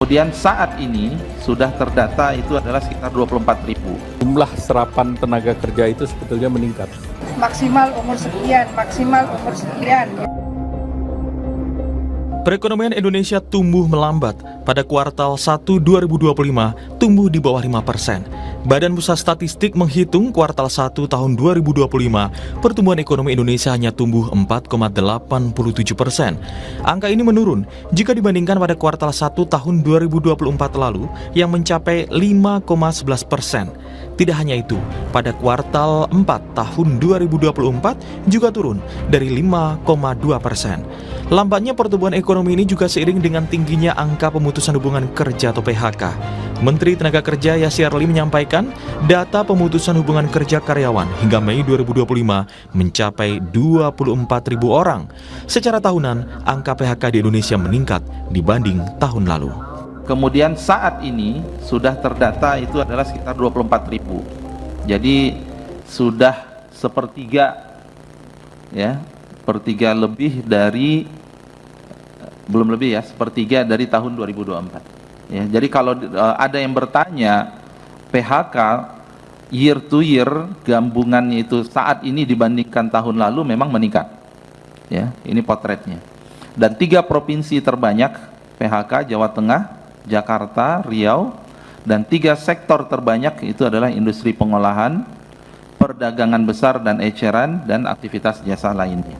Kemudian saat ini sudah terdata itu adalah sekitar 24.000. Jumlah serapan tenaga kerja itu sebetulnya meningkat. Maksimal umur sekian. Perekonomian Indonesia tumbuh melambat. Pada kuartal 1 2025 tumbuh di bawah 5%. Badan Pusat Statistik menghitung kuartal 1 tahun 2025 pertumbuhan ekonomi Indonesia hanya tumbuh 4,87%. Angka ini menurun jika dibandingkan pada kuartal 1 tahun 2024 lalu yang mencapai 5,11%. Tidak hanya itu, pada kuartal 4 tahun 2024 juga turun dari 5,2%. Lambatnya pertumbuhan ekonomi ini juga seiring dengan tingginya angka pemutusan hubungan kerja atau PHK. Menteri Tenaga Kerja Yasir Ali menyampaikan data pemutusan hubungan kerja karyawan hingga Mei 2025 mencapai 24.000 orang. Secara tahunan, angka PHK di Indonesia meningkat dibanding tahun lalu. Kemudian saat ini sudah terdata itu adalah sekitar 24.000. Jadi sudah sepertiga lebih dari sepertiga dari tahun 2024. Ya, jadi kalau ada yang bertanya PHK year to year gabungannya itu saat ini dibandingkan tahun lalu memang meningkat. Ya, ini potretnya. Dan 3 provinsi terbanyak PHK Jawa Tengah, Jakarta, Riau, dan 3 sektor terbanyak itu adalah industri pengolahan, perdagangan besar dan eceran, dan aktivitas jasa lainnya.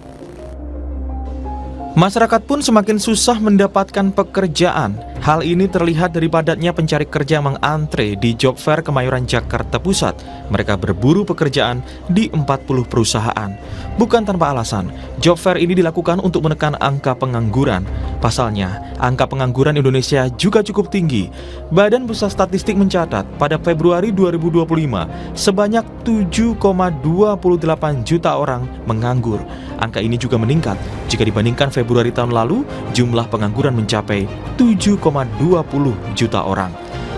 Masyarakat pun semakin susah mendapatkan pekerjaan. Hal ini terlihat dari padatnya pencari kerja yang mengantre di Job Fair Kemayoran, Jakarta Pusat. Mereka berburu pekerjaan di 40 perusahaan. Bukan tanpa alasan, Job Fair ini dilakukan untuk menekan angka pengangguran. Pasalnya, angka pengangguran Indonesia juga cukup tinggi. Badan Pusat Statistik mencatat pada Februari 2025, sebanyak 7,28 juta orang menganggur. Angka ini juga meningkat jika dibandingkan Februari tahun lalu, jumlah pengangguran mencapai 7,20 juta orang.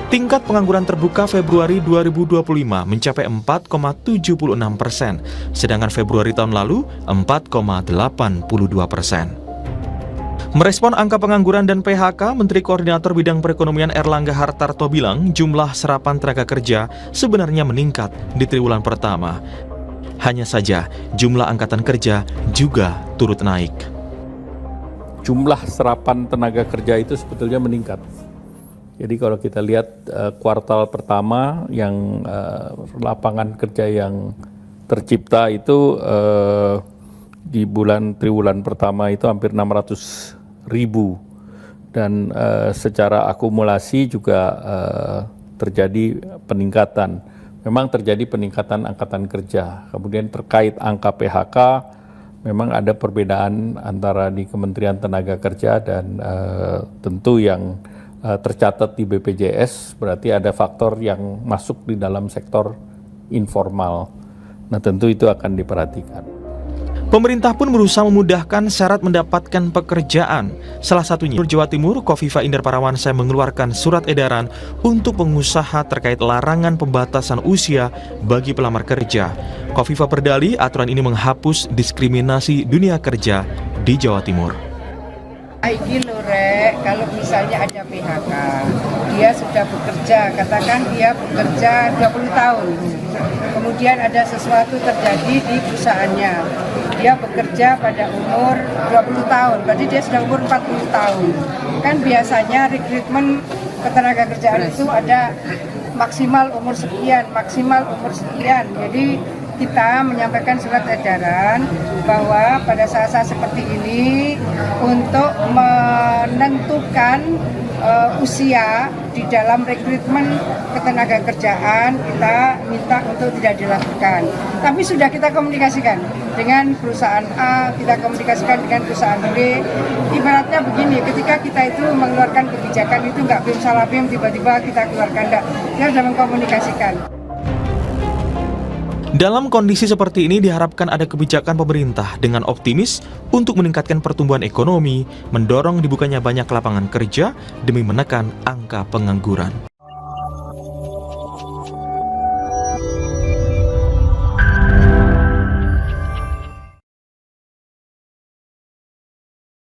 Tingkat pengangguran terbuka Februari 2025 mencapai 4,76%, sedangkan Februari tahun lalu 4,82%. Merespon angka pengangguran dan PHK, Menteri Koordinator Bidang Perekonomian Erlangga Hartarto bilang jumlah serapan tenaga kerja sebenarnya meningkat di triwulan pertama. Hanya saja jumlah angkatan kerja juga turut naik. Jumlah serapan tenaga kerja itu sebetulnya meningkat. Jadi kalau kita lihat kuartal pertama yang lapangan kerja yang tercipta itu di triwulan pertama itu hampir 600.000 dan secara akumulasi juga terjadi peningkatan. Memang terjadi peningkatan angkatan kerja. Kemudian terkait angka PHK, memang ada perbedaan antara di Kementerian Tenaga Kerja dan tentu yang tercatat di BPJS, berarti ada faktor yang masuk di dalam sektor informal. Nah, tentu itu akan diperhatikan. Pemerintah pun berusaha memudahkan syarat mendapatkan pekerjaan. Salah satunya, Gubernur Jawa Timur Kofifa Indar Parawansa mengeluarkan surat edaran untuk pengusaha terkait larangan pembatasan usia bagi pelamar kerja. Kofifa berdalih aturan ini menghapus diskriminasi dunia kerja di Jawa Timur. Iki lho Rek, kalau misalnya ada PHK, dia sudah bekerja, katakan dia bekerja 20 tahun. Kemudian ada sesuatu terjadi di perusahaannya. Dia bekerja pada umur 20 tahun, berarti dia sudah umur 40 tahun. Kan biasanya rekrutmen ketenaga kerjaan itu ada maksimal umur sekian. Jadi kita menyampaikan surat edaran bahwa pada saat-saat seperti ini untuk menentukan usia di dalam rekrutmen ketenaga kerjaan kita minta untuk tidak dilakukan. Tapi sudah kita komunikasikan dengan perusahaan A, kita komunikasikan dengan perusahaan B. Ibaratnya begini, ketika kita itu mengeluarkan kebijakan itu nggak bim salah bim tiba-tiba kita keluarkan, enggak. Kita sudah mengkomunikasikan. Dalam kondisi seperti ini diharapkan ada kebijakan pemerintah dengan optimis untuk meningkatkan pertumbuhan ekonomi, mendorong dibukanya banyak lapangan kerja demi menekan angka pengangguran.